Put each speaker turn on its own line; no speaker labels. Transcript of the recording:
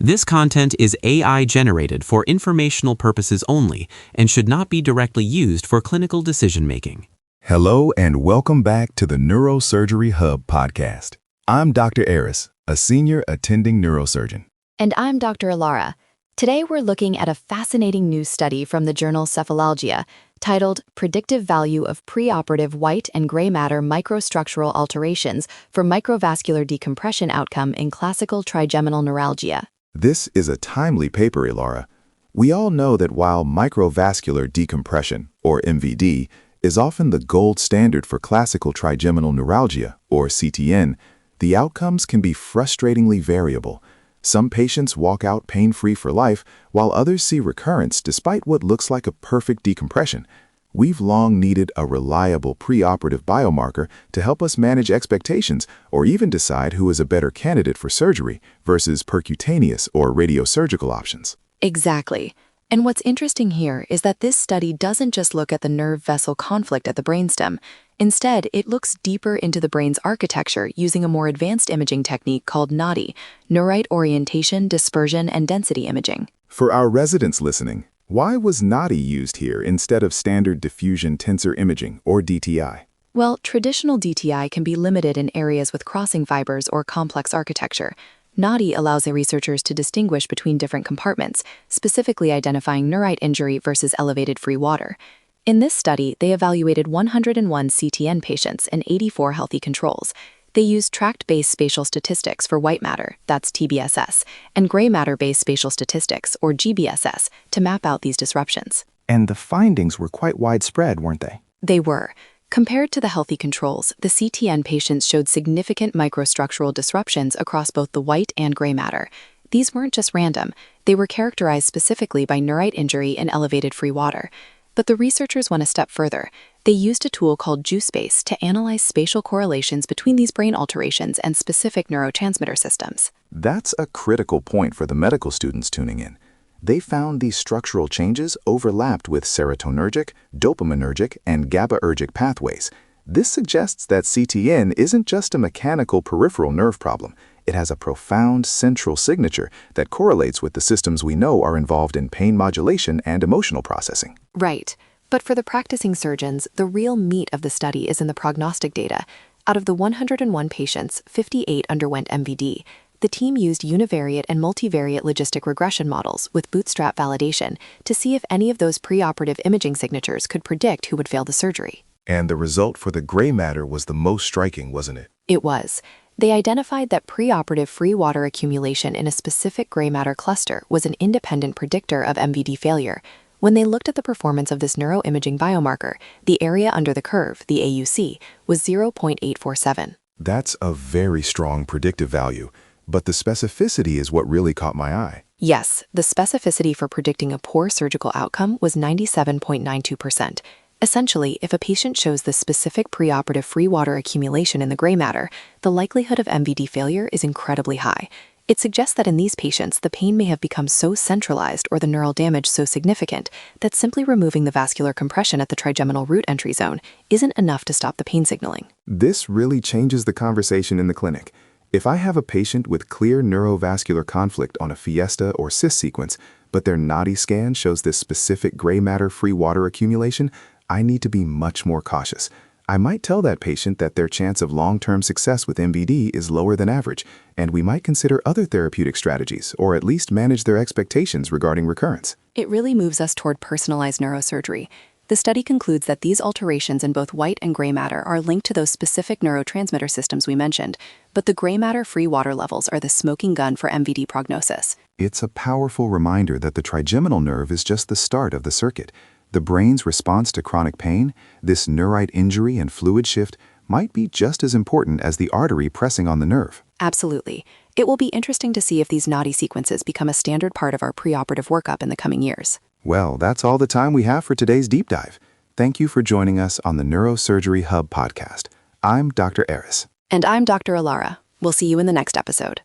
This content is AI generated for informational purposes only and should not be directly used for clinical decision-making.
Hello and welcome back to the Neurosurgery Hub podcast. I'm Dr. Aris, a senior attending neurosurgeon.
And I'm Dr. Alara. Today we're looking at a fascinating new study from the journal Cephalalgia titled Predictive Value of Preoperative White and Gray Matter Microstructural Alterations for Microvascular Decompression Outcome in Classical Trigeminal Neuralgia.
This is a timely paper, Ilara. We all know that while microvascular decompression, or MVD, is often the gold standard for classical trigeminal neuralgia, or CTN, the outcomes can be frustratingly variable. Some patients walk out pain-free for life, while others see recurrence despite what looks like a perfect decompression. We've long needed a reliable preoperative biomarker to help us manage expectations or even decide who is a better candidate for surgery versus percutaneous or radiosurgical options.
Exactly. And what's interesting here is that this study doesn't just look at the nerve-vessel conflict at the brainstem. Instead, it looks deeper into the brain's architecture using a more advanced imaging technique called NODDI, Neurite Orientation, Dispersion, and Density Imaging.
For our residents listening, why was NODDI used here instead of standard diffusion tensor imaging, or DTI?
Well, traditional DTI can be limited in areas with crossing fibers or complex architecture. NODDI allows the researchers to distinguish between different compartments, specifically identifying neurite injury versus elevated free water. In this study, they evaluated 101 CTN patients and 84 healthy controls. They used tract-based spatial statistics for white matter, that's TBSS, and gray matter-based spatial statistics, or GBSS, to map out these disruptions.
And the findings were quite widespread, weren't they?
They were. Compared to the healthy controls, the CTN patients showed significant microstructural disruptions across both the white and gray matter. These weren't just random. They were characterized specifically by neurite injury and elevated free water. But the researchers went a step further. They used a tool called JuSpace to analyze spatial correlations between these brain alterations and specific neurotransmitter systems.
That's a critical point for the medical students tuning in. They found these structural changes overlapped with serotonergic, dopaminergic, and GABAergic pathways. This suggests that CTN isn't just a mechanical peripheral nerve problem. It has a profound central signature that correlates with the systems we know are involved in pain modulation and emotional processing.
Right. But for the practicing surgeons, the real meat of the study is in the prognostic data. Out of the 101 patients, 58 underwent MVD. The team used univariate and multivariate logistic regression models with bootstrap validation to see if any of those preoperative imaging signatures could predict who would fail the surgery.
And the result for the gray matter was the most striking, wasn't it?
It was. They identified that preoperative free water accumulation in a specific gray matter cluster was an independent predictor of MVD failure. When they looked at the performance of this neuroimaging biomarker, the area under the curve, the AUC, was 0.847.
That's a very strong predictive value, but the specificity is what really caught my eye.
Yes, the specificity for predicting a poor surgical outcome was 97.92%. Essentially, if a patient shows the specific preoperative free water accumulation in the gray matter, the likelihood of MVD failure is incredibly high. It suggests that in these patients, the pain may have become so centralized or the neural damage so significant that simply removing the vascular compression at the trigeminal root entry zone isn't enough to stop the pain signaling.
This really changes the conversation in the clinic. If I have a patient with clear neurovascular conflict on a Fiesta or CIS sequence, but their NODDI scan shows this specific gray matter free water accumulation, I need to be much more cautious. I might tell that patient that their chance of long-term success with MVD is lower than average, and we might consider other therapeutic strategies, or at least manage their expectations regarding recurrence.
It really moves us toward personalized neurosurgery. The study concludes that these alterations in both white and gray matter are linked to those specific neurotransmitter systems we mentioned, but the gray matter free water levels are the smoking gun for MVD prognosis.
It's a powerful reminder that the trigeminal nerve is just the start of the circuit. The brain's response to chronic pain, this neurite injury and fluid shift, might be just as important as the artery pressing on the nerve.
Absolutely. It will be interesting to see if these NODDI sequences become a standard part of our preoperative workup in the coming years.
Well, that's all the time we have for today's deep dive. Thank you for joining us on the Neurosurgery Hub podcast. I'm Dr. Aris.
And I'm Dr. Alara. We'll see you in the next episode.